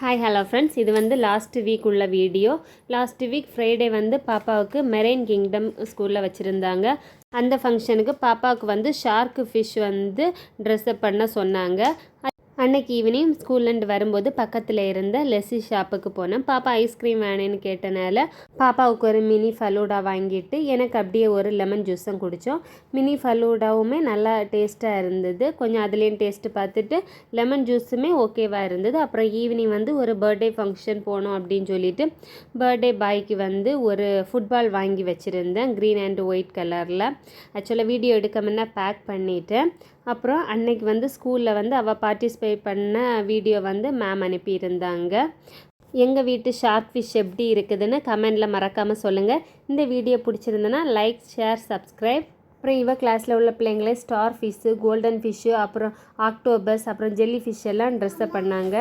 Hi hello friends, இது வந்து last week உள்ள வீடியோ. லாஸ்ட் வீக் ஃப்ரைடே வந்து பாப்பாவுக்கு மெரைன் கிங்டம் ஸ்கூலில் வச்சுருந்தாங்க. அந்த ஃபங்க்ஷனுக்கு பாப்பாவுக்கு வந்து ஷார்க்கு ஃபிஷ் வந்து ட்ரெஸ்அப் பண்ண சொன்னாங்க. அன்னைக்கு ஈவினிங் ஸ்கூல்லேருந்து வரும்போது பக்கத்தில் இருந்த லெஸ்ஸி ஷாப்புக்கு போனேன். பாப்பா ஐஸ்கிரீம் வேணும்னு கேட்டனால பாப்பாவுக்கு ஒரு மினி ஃபலூடா வாங்கிட்டு எனக்கு அப்படியே ஒரு லெமன் ஜூஸும் குடித்தோம். மினி ஃபலூடாவுமே நல்லா டேஸ்ட்டாக இருந்தது. கொஞ்சம் அதுலேயும் டேஸ்ட்டு பார்த்துட்டு லெமன் ஜூஸுமே ஓகேவாக இருந்தது. அப்புறம் ஈவினிங் வந்து ஒரு பர்த்டே ஃபங்க்ஷன் போனோம் அப்படின்னு சொல்லிட்டு பர்த்டே பாய்க்கு வந்து ஒரு ஃபுட்பால் வாங்கி வச்சுருந்தேன், க்ரீன் அண்ட் ஒயிட் கலரில். ஆக்சுவலாக வீடியோ எடுக்க முன்னே பேக் பண்ணிவிட்டேன். அப்புறம் அன்னைக்கு வந்து ஸ்கூலில் வந்து அவள் பார்ட்டிசிபேட் பண்ண வீடியோ வந்து மேம் அனுப்பியிருந்தாங்க. எங்கள் வீட்டு ஷார்க் ஃபிஷ் எப்படி இருக்குதுன்னு கமெண்டில் மறக்காமல் சொல்லுங்கள். இந்த வீடியோ பிடிச்சிருந்தனா லைக், ஷேர், சப்ஸ்கிரைப். அப்புறம் இவள் கிளாஸில் உள்ள பிள்ளைங்களே ஸ்டார் ஃபிஷ்ஷு, கோல்டன் ஃபிஷ்ஷு, அப்புறம் ஆக்டோபஸ், அப்புறம் ஜெல்லி ஃபிஷ் எல்லாம் ட்ரெஸ்ஸப் பண்ணாங்க.